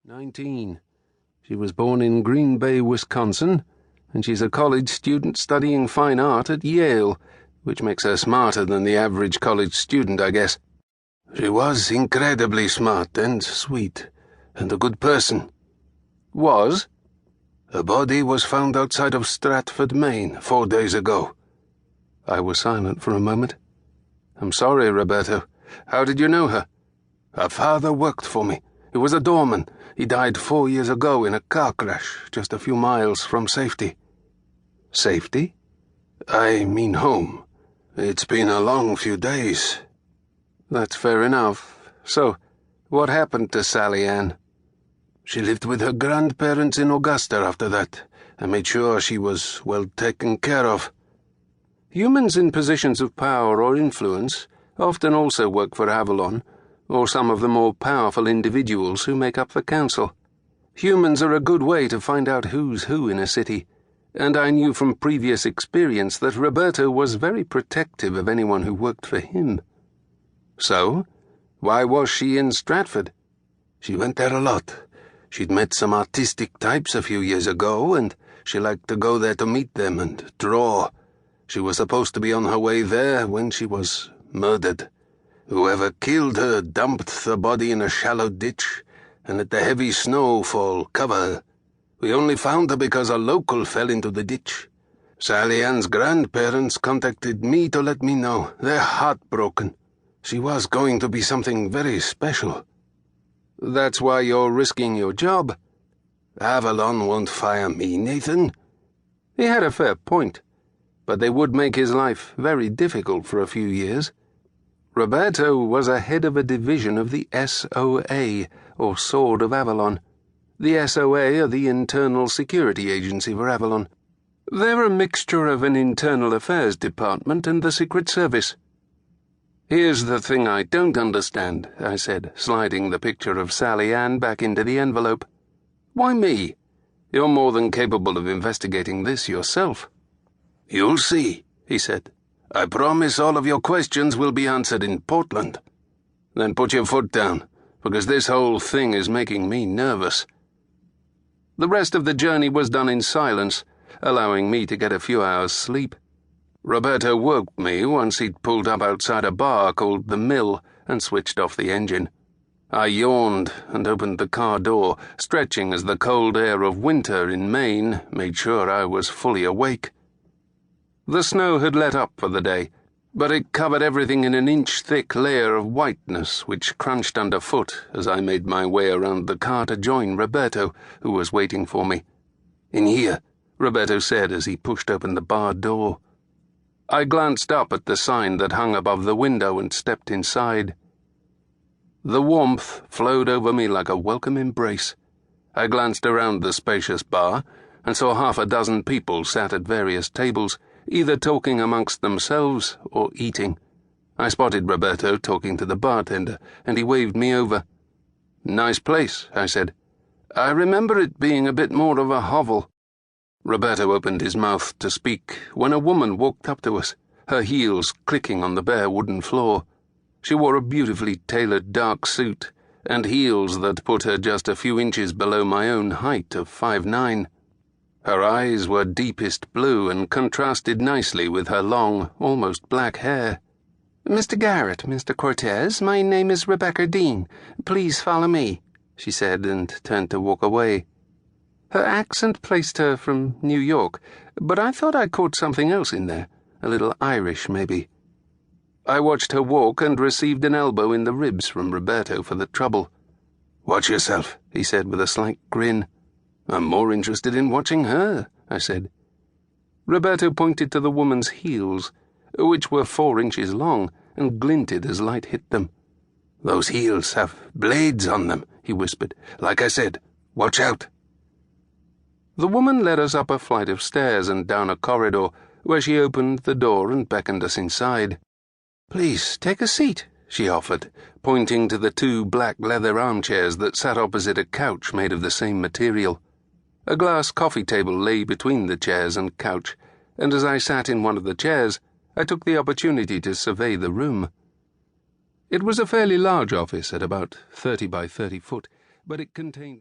19. She was born in Green Bay, Wisconsin, and she's a college student studying fine art at Yale, which makes her smarter than the average college student, I guess. She was incredibly smart and sweet, and a good person. Was? Her body was found outside of Stratford, Maine, 4 days ago. I was silent for a moment. I'm sorry, Roberto. How did you know her? Her father worked for me. He was a doorman. He died 4 years ago in a car crash, just a few miles from safety. Safety? I mean home. It's been a long few days. That's fair enough. So, what happened to Sally Ann? She lived with her grandparents in Augusta after that, and made sure she was well taken care of. Humans in positions of power or influence often also work for Avalon, or some of the more powerful individuals who make up the council. Humans are a good way to find out who's who in a city, and I knew from previous experience that Roberto was very protective of anyone who worked for him. So, why was she in Stratford? She went there a lot. She'd met some artistic types a few years ago, and she liked to go there to meet them and draw. She was supposed to be on her way there when she was murdered. Whoever killed her dumped the body in a shallow ditch and let the heavy snowfall cover her. We only found her because a local fell into the ditch. Sally Ann's grandparents contacted me to let me know. They're heartbroken. She was going to be something very special. That's why you're risking your job. Avalon won't fire me, Nathan. He had a fair point, but they would make his life very difficult for a few years. Roberto was a head of a division of the SOA, or Sword of Avalon. The SOA are the Internal Security Agency for Avalon. They're a mixture of an internal affairs department and the Secret Service. Here's the thing I don't understand, I said, sliding the picture of Sally Ann back into the envelope. Why me? You're more than capable of investigating this yourself. You'll see, he said. I promise all of your questions will be answered in Portland. Then put your foot down, because this whole thing is making me nervous. The rest of the journey was done in silence, allowing me to get a few hours' sleep. Roberto woke me once he'd pulled up outside a bar called The Mill and switched off the engine. I yawned and opened the car door, stretching as the cold air of winter in Maine made sure I was fully awake. The snow had let up for the day, but it covered everything in an inch-thick layer of whiteness which crunched underfoot as I made my way around the car to join Roberto, who was waiting for me. In here, Roberto said as he pushed open the bar door. I glanced up at the sign that hung above the window and stepped inside. The warmth flowed over me like a welcome embrace. I glanced around the spacious bar and saw half a dozen people sat at various tables, either talking amongst themselves or eating. I spotted Roberto talking to the bartender, and he waved me over. Nice place, I said. I remember it being a bit more of a hovel. Roberto opened his mouth to speak when a woman walked up to us, her heels clicking on the bare wooden floor. She wore a beautifully tailored dark suit and heels that put her just a few inches below my own height of 5'9". Her eyes were deepest blue and contrasted nicely with her long, almost black hair. "Mr. Garrett, Mr. Cortez, my name is Rebecca Dean. Please follow me," she said and turned to walk away. Her accent placed her from New York, but I thought I caught something else in there, a little Irish maybe. I watched her walk and received an elbow in the ribs from Roberto for the trouble. "Watch yourself," he said with a slight grin. "I'm more interested in watching her," I said. Roberto pointed to the woman's heels, which were 4 inches long and glinted as light hit them. "Those heels have blades on them," he whispered. "Like I said, watch out." The woman led us up a flight of stairs and down a corridor, where she opened the door and beckoned us inside. "Please, take a seat," she offered, pointing to the 2 black leather armchairs that sat opposite a couch made of the same material. A glass coffee table lay between the chairs and couch, and as I sat in one of the chairs, I took the opportunity to survey the room. It was a fairly large office at about 30 by 30 foot, but it contained